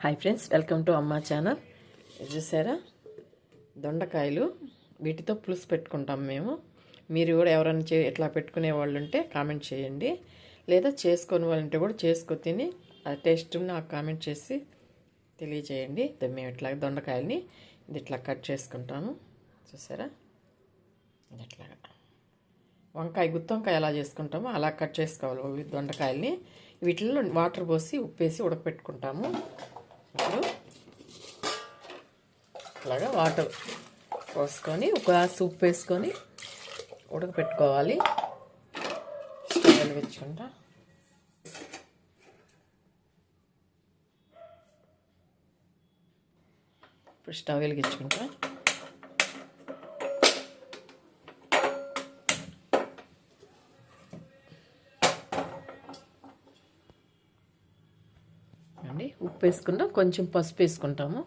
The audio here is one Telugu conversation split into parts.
హాయ్ ఫ్రెండ్స్, వెల్కమ్ టు అమ్మ ఛానల్. చూసారా, దొండకాయలు వీటితో పులుసు పెట్టుకుంటాం మేము. మీరు కూడా ఎవరైనా ఎట్లా పెట్టుకునే వాళ్ళు ఉంటే కామెంట్ చేయండి, లేదా చేసుకునే వాళ్ళు ఉంటే కూడా చేసుకో తిని ఆ టేస్ట్ నాకు కామెంట్ చేసి తెలియజేయండి. మేము ఇట్లా దొండకాయలని ఇది ఇట్లా కట్ చేసుకుంటాము. చూసారా, ఇది ఇట్లాగా గుత్తి వంకాయ ఎలా చేసుకుంటామో అలా కట్ చేసుకోవాలి దొండకాయలని. వీటిల్లో వాటర్ పోసి ఉప్పేసి ఉడకపెట్టుకుంటాము. ఇప్పుడు అలాగా వాటర్ పోసుకొని ఒక గ్లాస్ ఉప్పు వేసుకొని ఉడకపెట్టుకోవాలి. స్టవ్ వెలిగించుకుంటా. ఇప్పుడు స్టవ్ వెలిగించుకుంటా. ఉప్పు వేసుకుంటాం, కొంచెం పసుపు వేసుకుంటాము.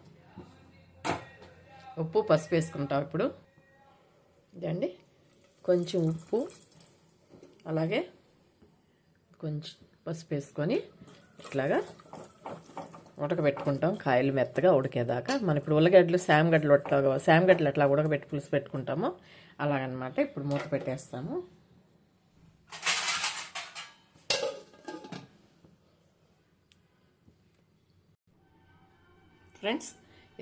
ఉప్పు పసుపు వేసుకుంటాం. ఇప్పుడు ఇదండి కొంచెం ఉప్పు అలాగే కొంచెం పసుపు వేసుకొని ఇట్లాగా ఉడకబెట్టుకుంటాం. కాయలు మెత్తగా ఉడికేదాకా. మనం ఇప్పుడు ఉల్లగడ్డలు శామగడ్డలు అట్లా ఉడకబెట్టి పులుసు పెట్టుకుంటాము అలాగనమాట. ఇప్పుడు మూత పెట్టేస్తాము. ఫ్రెండ్స్,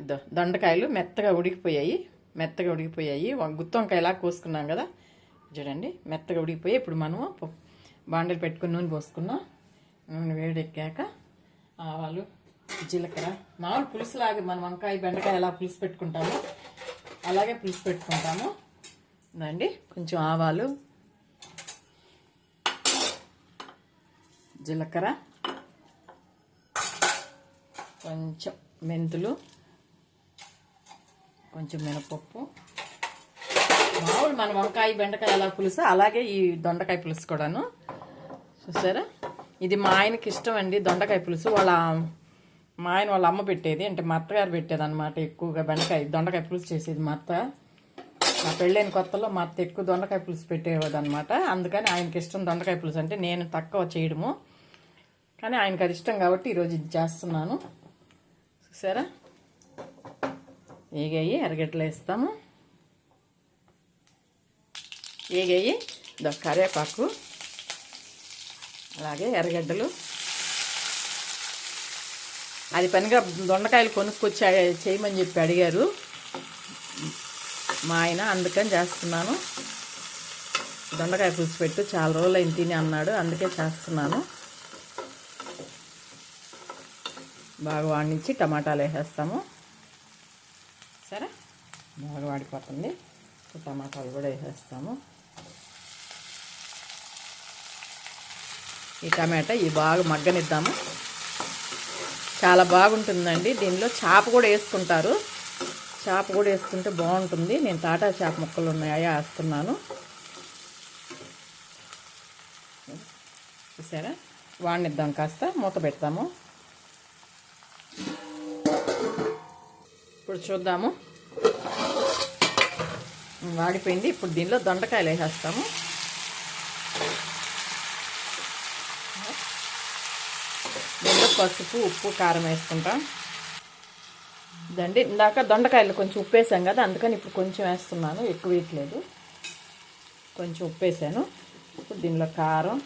ఇద్దో దొండకాయలు మెత్తగా ఉడికిపోయాయి. గుత్తి వంకాయలా కోసుకున్నాం కదా, చూడండి మెత్తగా ఉడికిపోయి. ఇప్పుడు మనము బాండలు పెట్టుకుని నూనె పోసుకున్నాం. నూనె వేడెక్కాక ఆవాలు, జీలకర్ర, మామూలు పులుసులాగా మనం వంకాయ బెండకాయ ఎలా పులుసు పెట్టుకుంటామో అలాగే పులుసు పెట్టుకుంటాము. అండి కొంచెం ఆవాలు, జీలకర్ర, కొంచెం మెంతులు, కొంచెం మినపప్పు. మామూలు మన వంకాయ బెండకాయ ఎలా పులుసు అలాగే ఈ దొండకాయ పులుసు కూడాను. చూసారా, ఇది మా ఆయనకి ఇష్టం అండి దొండకాయ పులుసు. మా ఆయన వాళ్ళ అమ్మ పెట్టేది, అంటే మా అత్తగారు పెట్టేది అనమాట. ఎక్కువగా దొండకాయ పులుసు చేసేది మా అత్త. నా పెళ్ళైన కొత్తలో మా అత్త ఎక్కువ దొండకాయ పులుసు పెట్టేది అనమాట. అందుకని ఆయనకి ఇష్టం దొండకాయ పులుసు అంటే. నేను తక్కువ చేయడము, కానీ ఆయనకి అది ఇష్టం కాబట్టి ఈరోజు ఇది చేస్తున్నాను. చూసారా, ఏగాయి ఎర్రగడ్డలు వేస్తాము. ఏగాయి కరివేపాకు అలాగే ఎర్రగడ్డలు. అది పనిగా దొండకాయలు కొనుక్కొచ్చి చేయమని చెప్పి అడిగారు మా ఆయన, అందుకని చేస్తున్నాను. దొండకాయ పులుసు పెట్టు, చాలా రోజులు అయింది తిని అన్నాడు, అందుకే చేస్తున్నాను. బాగా వాడించి టమాటాలు వేసేస్తాము. సరే, బాగా వాడిపోతుంది. టమాటాలు కూడా వేసేస్తాము. ఈ టమాటా బాగా మగ్గనిద్దాము. చాలా బాగుంటుందండి. దీనిలో చేప కూడా వేసుకుంటారు. చేప కూడా వేసుకుంటే బాగుంటుంది. నేను టాటా చేప ముక్కలు ఉన్నాయా వేస్తున్నాను. చూసారా, వాడినిద్దాం. కాస్త మూత పెడతాము. ఇప్పుడు చూద్దాము, వాడిపోయింది. ఇప్పుడు దీనిలో దొండకాయలు వేసేస్తాము. దీనిలో పసుపు, ఉప్పు, కారం వేసుకుంటాం. ఇదండి, ఇందాక దొండకాయలు కొంచెం ఉప్పు వేసాం కదా, అందుకని ఇప్పుడు కొంచెం వేస్తున్నాను, ఎక్కువ వేయట్లేదు. కొంచెం ఉప్పు వేసాను. ఇప్పుడు దీనిలో కారం,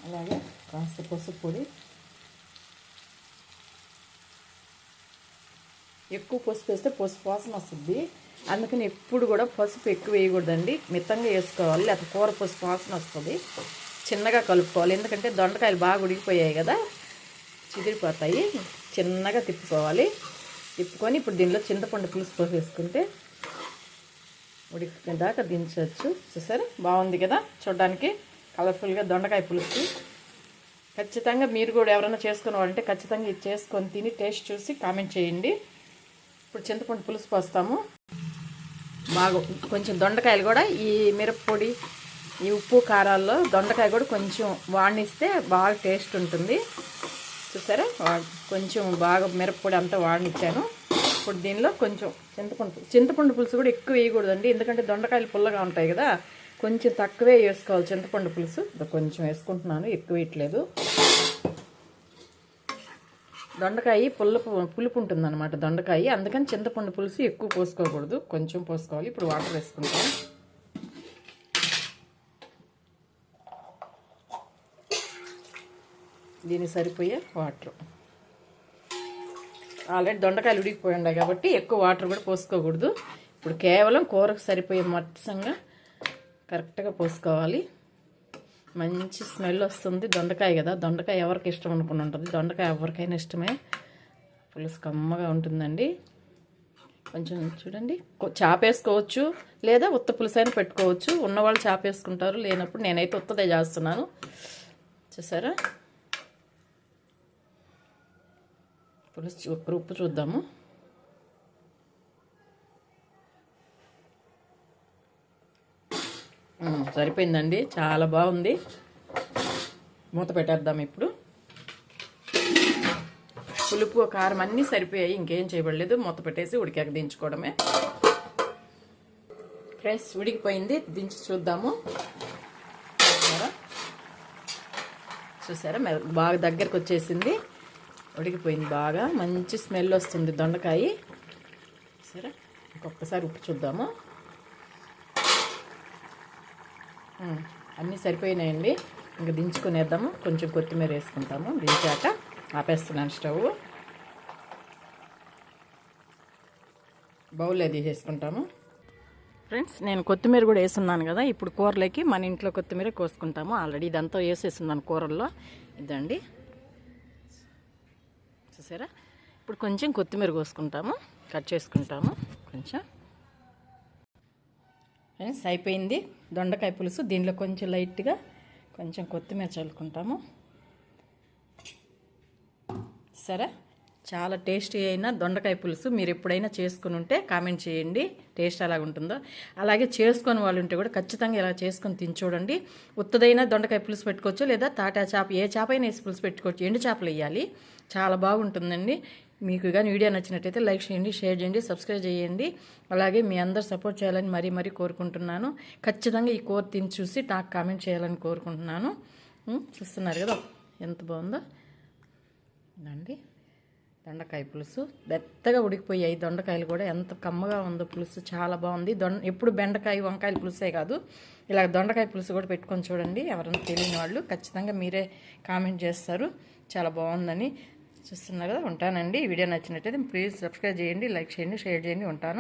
అలాగే కాస్త పసుపు పొడి. ఎక్కువ పసుపు వేస్తే పసుపు వాసన వస్తుంది, అందుకని ఎప్పుడు కూడా పసుపు ఎక్కువ వేయకూడదండి. మితంగా వేసుకోవాలి, లేకపోతే కూర పసుపు వాసన వస్తుంది. చిన్నగా కలుపుకోవాలి, ఎందుకంటే దొండకాయలు బాగా ఉడికిపోయాయి కదా, చిదిరిపోతాయి. చిన్నగా తిప్పుకోవాలి. తిప్పుకొని ఇప్పుడు దీనిలో చింతపండు పులుసు పోసి వేసుకుంటే ఉడికిన దాకా దించవచ్చు. చూసారా, బాగుంది కదా చూడడానికి కలర్ఫుల్గా దొండకాయ పులుసు. ఖచ్చితంగా మీరు కూడా ఎవరైనా చేసుకునే వాళ్ళంటే ఖచ్చితంగా ఇది చేసుకొని తిని టేస్ట్ చూసి కామెంట్ చేయండి. ఇప్పుడు చింతపండు పులుసు పోస్తాము. బాగా కొంచెం దొండకాయలు కూడా ఈ మిరప్పొడి, ఈ ఉప్పు కారాల్లో దొండకాయ కూడా కొంచెం వాడినిస్తే బాగా టేస్ట్ ఉంటుంది. చూసారా, కొంచెం బాగా మిరప్పొడి అంతా వాడినిచ్చాను. ఇప్పుడు దీనిలో కొంచెం చింతపండు పులుసు కూడా ఎక్కువ వేయకూడదండి, ఎందుకంటే దొండకాయలు పుల్లగా ఉంటాయి కదా, కొంచెం తక్కువే వేసుకోవాలి చింతపండు పులుసు. కొంచెం వేసుకుంటున్నాను, ఎక్కువ వేయట్లేదు. దొండకాయ పులుపు ఉంటుందన్నమాట దొండకాయ, అందుకని చింతపండు పులుసు ఎక్కువ పోసుకోకూడదు, కొంచెం పోసుకోవాలి. ఇప్పుడు వాటర్ వేసుకుంటాం. దీనికి సరిపోయే వాటర్. ఆల్రెడీ దొండకాయలు ఉడికిపోయి ఉన్నాయి కాబట్టి ఎక్కువ వాటర్ కూడా పోసుకోకూడదు. ఇప్పుడు కేవలం కూరకు సరిపోయే మట్టంగా కరెక్ట్గా పోసుకోవాలి. మంచి స్మెల్ వస్తుంది. దొండకాయ కదా, దొండకాయ ఎవరికి ఇష్టం అనుకుని ఉంటుంది. దొండకాయ ఎవరికైనా ఇష్టమే. పులుసు కమ్మగా ఉంటుందండి. కొంచెం చూడండి, చాపేసుకోవచ్చు లేదా ఉత్త పులుసు అయినా పెట్టుకోవచ్చు. ఉన్నవాళ్ళు చాపేసుకుంటారు, లేనప్పుడు నేనైతే ఉత్తదే చేస్తున్నాను. చూసారా, పులుసు ఒక్క ఉప్పు చూద్దాము. సరిపోయిందండి, చాలా బాగుంది. మూత పెట్టేద్దాం. ఇప్పుడు పులుపు కారం అన్నీ సరిపోయాయి, ఇంకేం చేయబడలేదు. మూత పెట్టేసి ఉడికాక దించుకోవడమే. ఫ్రెండ్స్, ఉడికిపోయింది, దించి చూద్దాము. చూసారా, బాగా దగ్గరకు వచ్చేసింది, ఉడికిపోయింది బాగా. మంచి స్మెల్ వస్తుంది దొండకాయ. సరే, ఇంకొకసారి ఉప్పు చూద్దాము. అన్నీ సరిపోయినాయండి. ఇంకా దించుకునేద్దాము. కొంచెం కొత్తిమీర వేసుకుంటాము. దించాక ఆపేస్తున్నాను స్టవ్. బౌల్లో తీసేసుకుంటాము. ఫ్రెండ్స్, నేను కొత్తిమీర కూడా వేసున్నాను కదా. ఇప్పుడు కూరలోకి మన ఇంట్లో కొత్తిమీర కోసుకుంటాము. ఆల్రెడీ ఇదంతా వేసేస్తున్నాను కూరల్లో. ఇదండి, చూసారా. ఇప్పుడు కొంచెం కొత్తిమీర కోసుకుంటాము, కట్ చేసుకుంటాము కొంచెం. ఫ్రెండ్స్, అయిపోయింది దొండకాయ పులుసు. దీనిలో కొంచెం లైట్గా కొంచెం కొత్తిమీర చల్లుకుంటాము. సరే, చాలా టేస్టీ అయిన దొండకాయ పులుసు మీరు ఎప్పుడైనా చేసుకుని ఉంటే కామెంట్ చేయండి, టేస్ట్ ఎలాగ ఉంటుందో. అలాగే చేసుకొని వాళ్ళు ఉంటే కూడా ఖచ్చితంగా ఇలా చేసుకొని తిని చూడండి. ఉత్తదైనా దొండకాయ పులుసు పెట్టుకోవచ్చు, లేదా తాటా చేప, ఏ చేప అయినా వేసి పులుసు పెట్టుకోవచ్చు. ఎండు చేపలు వేయాలి, చాలా బాగుంటుందండి. మీకు కానీ వీడియో నచ్చినట్టయితే లైక్ చేయండి, షేర్ చేయండి, సబ్స్క్రైబ్ చేయండి. అలాగే మీ అందరు సపోర్ట్ చేయాలని మరీ కోరుకుంటున్నాను. ఖచ్చితంగా ఈ కూర తిని చూసి నాకు కామెంట్ చేయాలని కోరుకుంటున్నాను. చూస్తున్నారు కదా ఎంత బాగుందో అండి. దొండకాయ పులుసు మెత్తగా ఉడికిపోయాయి. దొండకాయలు కూడా ఎంత కమ్మగా ఉందో పులుసు, చాలా బాగుంది. ఎప్పుడు బెండకాయ వంకాయల పులుసే కాదు, ఇలా దొండకాయ పులుసు కూడా పెట్టుకొని చూడండి. ఎవరైనా తెలియని వాళ్ళు ఖచ్చితంగా మీరే కామెంట్ చేస్తారు చాలా బాగుందని. చూస్తున్నారు కదా, ఉంటానండి. వీడియో నచ్చినట్టయితే ప్లీజ్ సబ్స్క్రైబ్ చేయండి, లైక్ చేయండి, షేర్ చేయండి. ఉంటాను.